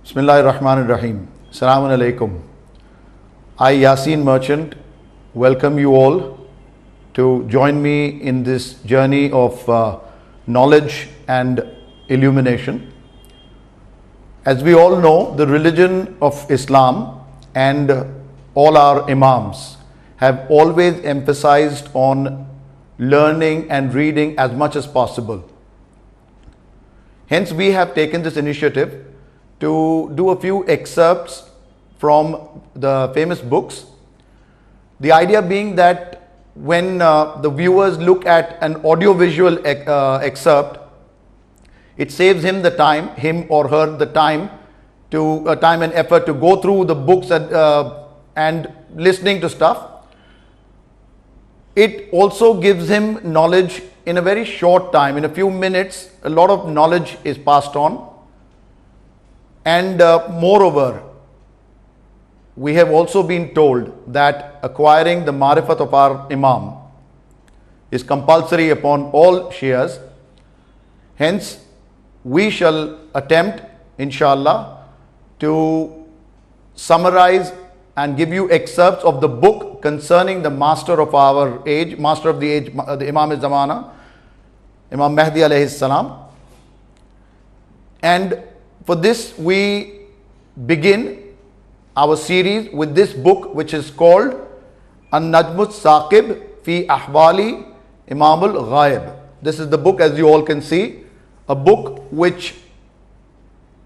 Bismillahirrahmanirrahim. Assalamu alaikum. I, Yasin merchant, welcome you all to join me in this journey of knowledge and illumination. As we all know, the religion of Islam and all our imams have always emphasized on learning and reading as much as possible. Hence, we have taken this initiative to do a few excerpts from the famous books. The idea being that when the viewers look at an audiovisual excerpt, it saves him or her the time and effort to go through the books and listening to stuff. It also gives him knowledge in a very short time. In a few minutes, a lot of knowledge is passed on. And moreover, we have also been told that acquiring the marifat of our Imam is compulsory upon all Shias. Hence, we shall attempt, inshallah, to summarize and give you excerpts of the book concerning the master of our age, master of the age, the Imam al-Zamana, Imam Mahdi alayhi salam. And for this, we begin our series with this book, which is called Najmuth Saqib fi Ahwali Imam al-Ghaib. This is the book, as you all can see, a book which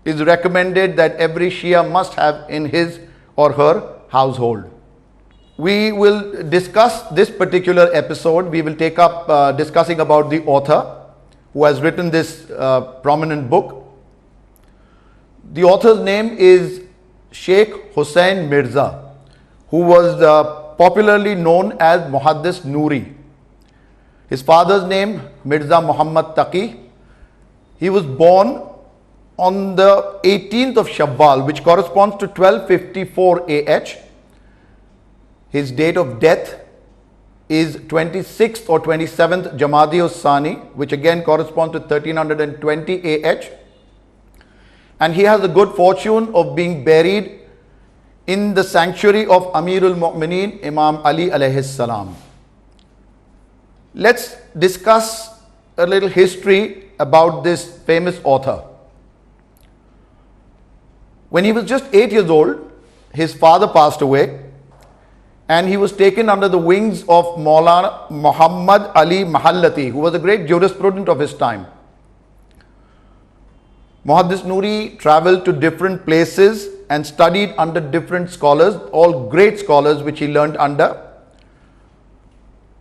is recommended that every Shia must have in his or her household. We will discuss this particular episode. We will take up discussing about the author who has written this prominent book. The author's name is Sheikh Hussain Mirza, who was popularly known as Muhaddis Noori. His father's name, Mirza Muhammad Taqi. He was born on the 18th of Shawwal, which corresponds to 1254 AH. His date of death is 26th or 27th Jamadi-ul-Sani, which again corresponds to 1320 AH. And he has the good fortune of being buried in the sanctuary of Amirul Mu'mineen Imam Ali alayhi salam. Let's discuss a little history about this famous author. When he was just 8 years old, his father passed away and he was taken under the wings of Maulana Muhammad Ali Mahallati, who was a great jurisprudent of his time. Muhaddis Noori traveled to different places and studied under different scholars, all great scholars which he learned under.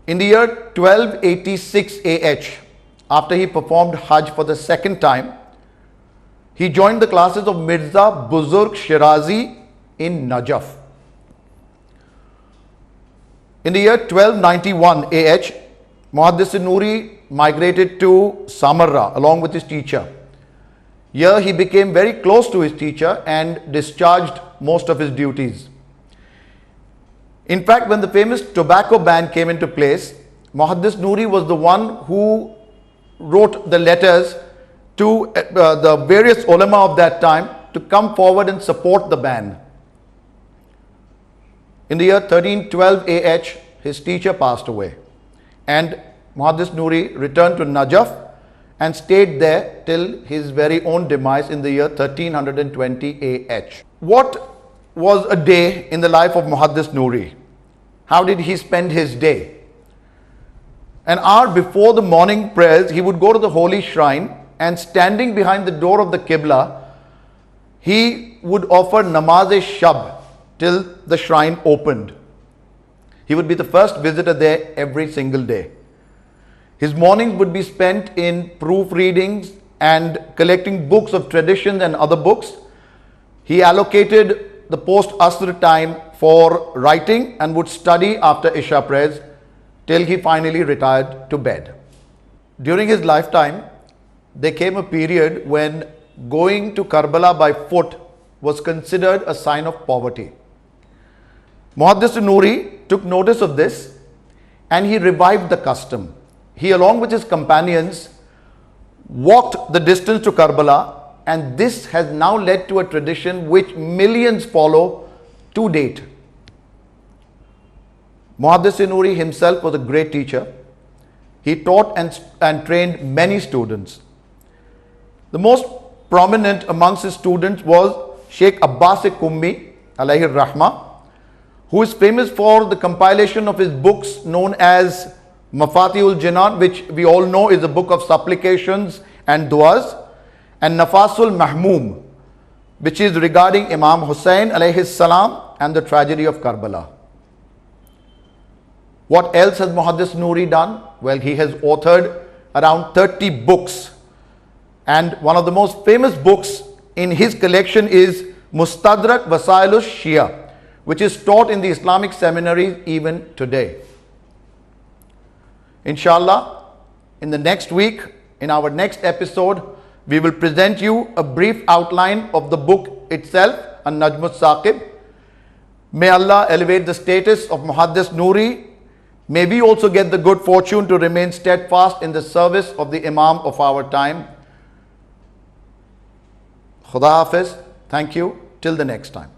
In the year 1286 AH, after he performed Hajj for the second time, he joined the classes of Mirza Buzurg Shirazi in Najaf. In the year 1291 AH, Muhaddis Noori migrated to Samarra along with his teacher. Here he became very close to his teacher and discharged most of his duties. In fact, when the famous tobacco ban came into place, Muhaddis Noori was the one who wrote the letters to the various ulama of that time to come forward and support the ban. In the year 1312 AH, his teacher passed away and Muhaddis Noori returned to Najaf and stayed there till his very own demise in the year 1320 AH. What was a day in the life of Muhaddis Noori? How did he spend his day? An hour before the morning prayers, he would go to the holy shrine and standing behind the door of the Qibla, he would offer namaz-e-shab till the shrine opened. He would be the first visitor there every single day. His mornings would be spent in proofreadings and collecting books of traditions and other books. He allocated the post-Asr time for writing and would study after Isha prayers till he finally retired to bed. During his lifetime, there came a period when going to Karbala by foot was considered a sign of poverty. Muhaddis Nuri took notice of this and he revived the custom. He, along with his companions, walked the distance to Karbala, and this has now led to a tradition which millions follow to date. Muhaddis Nuri himself was a great teacher. He taught and trained many students. The most prominent amongst his students was Sheikh Abbas Kummi, alayhi rahmah, who is famous for the compilation of his books known as Mafatihul Jinan, which we all know is a book of supplications and du'as, and Nafasul Mahmum, which is regarding Imam Hussain alayhi salam and the tragedy of Karbala. What else has Muhaddis Nuri done? Well, he has authored around 30 books, and one of the most famous books in his collection is Mustadrak Wasailus Shia, which is taught in the Islamic seminaries even today. Inshallah, in the next week, in our next episode, we will present you a brief outline of the book itself, Najmuth Saqib. May Allah elevate the status of Muhaddis Nuri. May we also get the good fortune to remain steadfast in the service of the Imam of our time. Khuda Hafiz. Thank you. Till the next time.